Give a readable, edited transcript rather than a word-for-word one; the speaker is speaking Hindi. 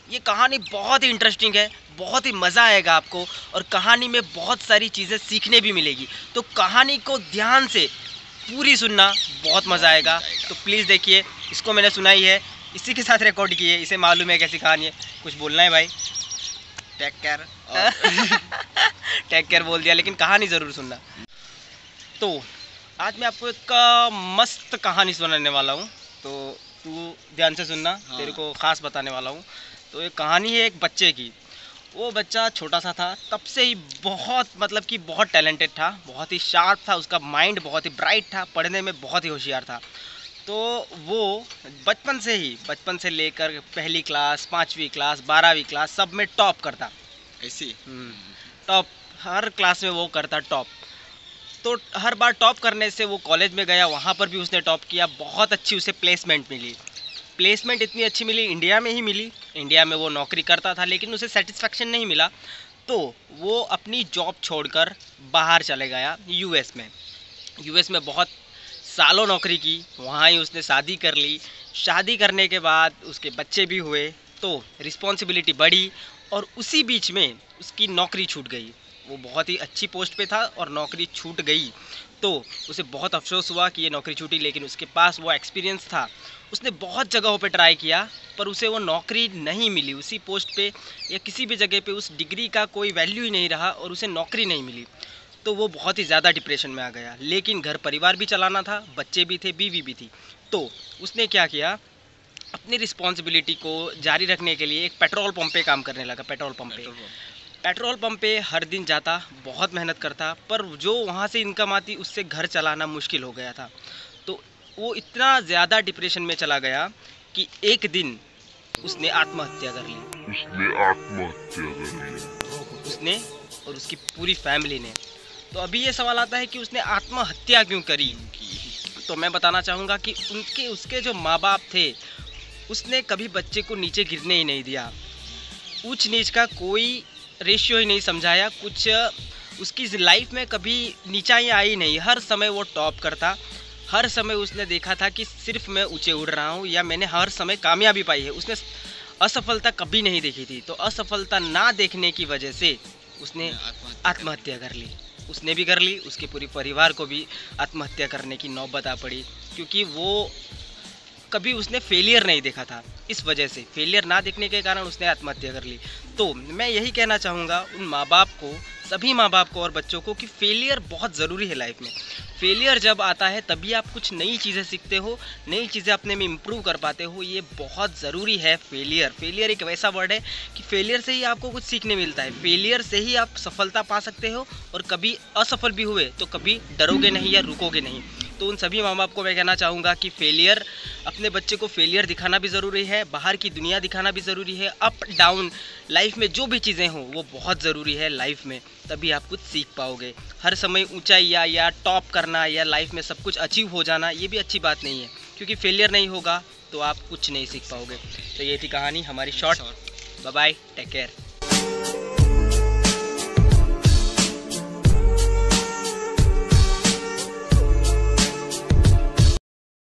ये कहानी बहुत ही इंटरेस्टिंग है, बहुत ही मज़ा आएगा आपको और कहानी में बहुत सारी चीज़ें सीखने भी मिलेगी। तो कहानी को ध्यान से पूरी सुनना, बहुत मज़ा आएगा। तो प्लीज़ देखिए, इसको मैंने सुनाई है, इसी के साथ रिकॉर्ड की है, इसे मालूम है कैसी कहानी है। कुछ बोलना है भाई? Take care. टेक केयर बोल दिया, लेकिन कहानी ज़रूर सुनना। तो आज मैं आपको एक मस्त कहानी सुनाने वाला हूँ, तो तू ध्यान से सुनना। हाँ। तेरे को ख़ास बताने वाला हूँ। तो एक कहानी है एक बच्चे की। वो बच्चा छोटा सा था, तब से ही बहुत मतलब कि बहुत टैलेंटेड था, बहुत ही शार्प था, उसका माइंड बहुत ही ब्राइट था, पढ़ने में बहुत ही होशियार था। तो वो बचपन से लेकर पहली क्लास, 5वीं क्लास, 12वीं क्लास सब में टॉप करता। ऐसी टॉप हर क्लास में वो करता टॉप। तो हर बार टॉप करने से वो कॉलेज में गया, वहाँ पर भी उसने टॉप किया, बहुत अच्छी उसे प्लेसमेंट मिली। प्लेसमेंट इतनी अच्छी मिली, इंडिया में ही मिली। इंडिया में वो नौकरी करता था, लेकिन उसे सेटिस्फेक्शन नहीं मिला, तो वो अपनी जॉब छोड़कर बाहर चले गया यूएस में। यूएस में बहुत सालों नौकरी की, वहाँ ही उसने शादी कर ली। शादी करने के बाद उसके बच्चे भी हुए, तो रिस्पॉन्सिबिलिटी बढ़ी और उसी बीच में उसकी नौकरी छूट गई। वो बहुत ही अच्छी पोस्ट पे था और नौकरी छूट गई, तो उसे बहुत अफसोस हुआ कि ये नौकरी छूटी। लेकिन उसके पास वो एक्सपीरियंस था, उसने बहुत जगहों पे ट्राई किया, पर उसे वो नौकरी नहीं मिली उसी पोस्ट पे, या किसी भी जगह पे उस डिग्री का कोई वैल्यू ही नहीं रहा और उसे नौकरी नहीं मिली। तो वो बहुत ही ज़्यादा डिप्रेशन में आ गया। लेकिन घर परिवार भी चलाना था, बच्चे भी थे, बीवी भी थी। तो उसने क्या किया, अपनी रिस्पॉन्सिबिलिटी को जारी रखने के लिए एक पेट्रोल पंप पे काम करने लगा। पेट्रोल पंप पे हर दिन जाता, बहुत मेहनत करता, पर जो वहाँ से इनकम आती उससे घर चलाना मुश्किल हो गया था। तो वो इतना ज़्यादा डिप्रेशन में चला गया कि एक दिन उसने आत्महत्या कर ली। उसने और उसकी पूरी फैमिली ने। तो अभी ये सवाल आता है कि उसने आत्महत्या क्यों करी। तो मैं बताना चाहूँगा कि उसके जो माँ बाप थे, उसने कभी बच्चे को नीचे गिरने ही नहीं दिया। ऊंच नीच का कोई रेशियो ही नहीं समझाया, कुछ उसकी लाइफ में कभी नीचाई आई नहीं। हर समय वो टॉप करता, हर समय उसने देखा था कि सिर्फ मैं ऊंचे उड़ रहा हूँ, या मैंने हर समय कामयाबी पाई है। उसने असफलता कभी नहीं देखी थी। तो असफलता ना देखने की वजह से उसने आत्महत्या कर ली। उसने भी कर ली, उसके पूरे परिवार को भी आत्महत्या करने की नौबत आ पड़ी, क्योंकि वो कभी उसने फेलियर नहीं देखा था। इस वजह से फेलियर ना देखने के कारण उसने आत्महत्या कर ली। तो मैं यही कहना चाहूँगा उन माँ बाप को, सभी माँ बाप को और बच्चों को, कि फेलियर बहुत ज़रूरी है लाइफ में। फेलियर जब आता है तभी आप कुछ नई चीज़ें सीखते हो, नई चीज़ें अपने में इम्प्रूव कर पाते हो। ये बहुत ज़रूरी है फेलियर एक वैसा वर्ड है कि फेलियर से ही आपको कुछ सीखने मिलता है। फेलियर से ही आप सफलता पा सकते हो, और कभी असफल भी हुए तो कभी डरोगे नहीं या रुकोगे नहीं। तो उन सभी माँ बाप को मैं कहना चाहूँगा कि फेलियर, अपने बच्चे को फेलियर दिखाना भी ज़रूरी है, बाहर की दुनिया दिखाना भी ज़रूरी है। अप डाउन लाइफ में जो भी चीज़ें हों वो बहुत ज़रूरी है लाइफ में, तभी आप कुछ सीख पाओगे। हर समय ऊंचाई या टॉप करना या लाइफ में सब कुछ अचीव हो जाना, ये भी अच्छी बात नहीं है, क्योंकि फेलियर नहीं होगा तो आप कुछ नहीं सीख पाओगे। तो ये थी कहानी हमारी short. Bye bye, take care.